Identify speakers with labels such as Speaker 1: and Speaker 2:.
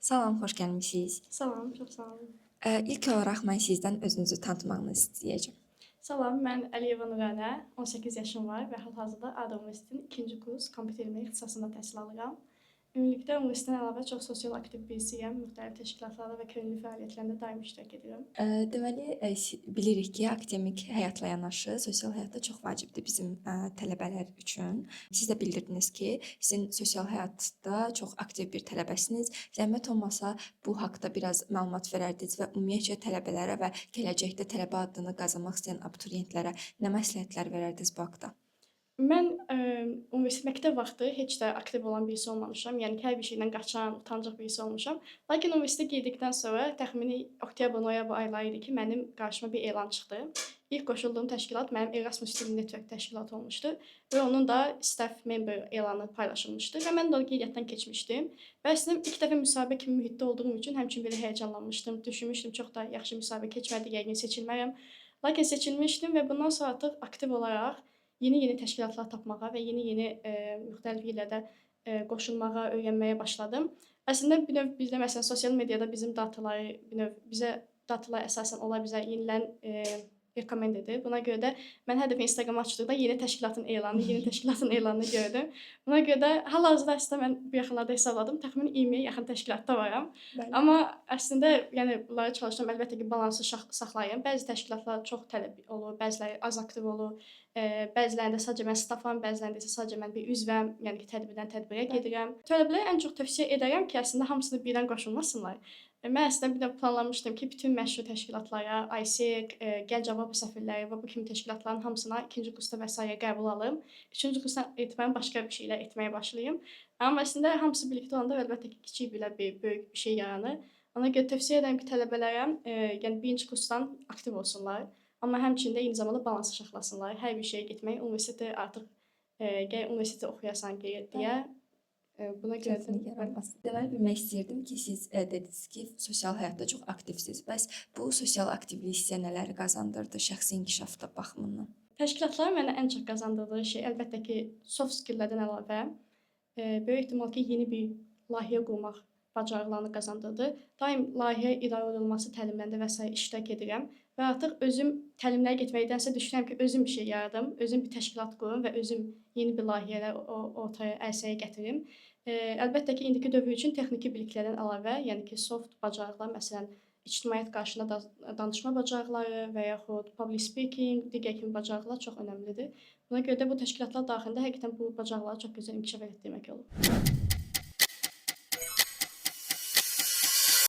Speaker 1: Salam, xoş gəlmisiniz.
Speaker 2: Salam, çox sağ olun.
Speaker 1: İlk olaraq mən sizdən özünüzü tanıtmağınızı istəyəcəm.
Speaker 2: Salam, mən Əliyeva Nurənə, 18 yaşım var və hal-hazırda ADA Universitetinin 2-ci kurs kompüter elmləri ixtisasında təhsil alıram. Ümumilikdə universitetdən əlavə çox sosial aktiv birisiyəm. Müxtəlif təşkilatlarda və könüllü fəaliyyətlərində daim iştirak edirəm.
Speaker 1: Deməli, bilirik ki, akademik həyatla yanaşı sosial həyat da çox vacibdir bizim tələbələr üçün. Siz də bildirdiniz ki, sizin sosial həyatda çox aktiv bir tələbəsiniz. Zəhmət olmasa bu haqqda biraz məlumat verərdiniz və ümumiyyətcə tələbələrə və gələcəkdə tələbə adını qazanmaq istəyən abituriyentlərə nə məsləhətlər verərdiniz bu haqqda?
Speaker 2: Mən universitet məktəb vaxtı heç də aktiv olan birisi olmamışam. Yəni hər bir şeydən qaçan, utancaq birisi olmuşam. Lakin universitetə girdikdən sonra təxmini oktyabr-noyabr ayları idi ki, mənim qarşıma bir elan çıxdı. İlk qoşulduğum təşkilat mənim Erasmus Student Network təşkilatı olmuşdu və onun da staff member elanı paylaşılmışdı və mən də o qeydiyyatdan keçmişdim. Və əslində ilk dəfə müsahibə kimi mühitdə olduğum üçün həmçinin belə həyəcanlanmışdım. Düşünmüşdüm çox da yaxşı müsahibə keçmədi, yəqin seçilmərəm. Lakin seçilmişdim və bundan sonra artıq aktiv olaraq yeni təşkilatlar tapmağa və yeni müxtəlif yerlərdə qoşulmağa, öyrənməyə başladım. Əslində bir növ bizdə məsələn sosial mediada bizim dataları bir növ bizə datalar əsasən onlar bizə yenilən rekomend edir. Buna görə də mən hər dəfə Instagram açdıqda yeni təşkilatın elanını gördüm. Buna görə də hal-hazırda əslində mən bu yaxınlarda hesabladım, təxminən 20-yə yaxın təşkilatda varam.
Speaker 1: Bəli.
Speaker 2: Amma əslində yəni bunları çalışıram əlbəttə ki, balansı saxlayım. Bəzi təşkilatlar çox tələb olur, bəziləri az aktiv olur. Bəzilərində sadəcə mən staffam, bəzilərində isə sadəcə mən bir üzvəm, yəni ki, tədbirdən tədbirə gedirəm. Tələbələrə ən çox tövsiyə edərəm ki, əslində hamısını birdən qoşulmasınlar. Mən əslində bir də planlamışdım ki, bütün məşhur təşkilatlara, ISEC, Gənc Avropa Səfirləri və bu kimi təşkilatların hamısına 2-ci kursda və sairə qəbul alım. 3-cü kursdan etibarən başqa bir şeylər etməyə başlayım. Amma əslində hamısı birlikdə olanda əlbəttə ki, kiçik belə bir böyük bir şey yaranır. Ona görə tövsiyə edirəm ki, tələbələrə yəni 1-ci kursdan aktiv olsunlar. Amma həmçinin də eyni zamanda balans saxlasınlar. Hər bir şeyə getmək, universitetə artıq gərək universitetdə oxuyasan deyə buna görə də
Speaker 1: Deməli, bilmək istəyirdim ki, siz dediniz ki, sosial həyatda çox aktivsiniz. Bəs bu sosial aktivlik sizə nələri qazandırdı şəxsi inkişafda baxımından?
Speaker 2: təşkilatların mənə ən çox qazandırdığı şey əlbəttə ki, soft skilllərdən əlavə böyük ehtimal ki, yeni bir layihə qurmaq bacarıqlarını qazandırdı. Daim layihə idarə olunması təlimlərində və sair iştirak edirəm və artıq özüm təlimlərə getməkdənsə düşünürəm ki, özüm bir şey yaradım, özüm bir təşkilat qurum və özüm yeni bir layihələr ortaya ərsəyə gətirim. Əlbəttə ki, indiki dövr üçün texniki biliklərdən əlavə, yəni ki, soft bacarıqlar, məsələn, ictimaiyyət qarşısında danışma bacarıqları və yaxud public speaking, digər kimi bacarıqlar çox önəmlidir. Buna görə də bu təşkilatlar daxilində həqiqətən bu bacarıqları çox gözəl inkişaf etdirmək olur.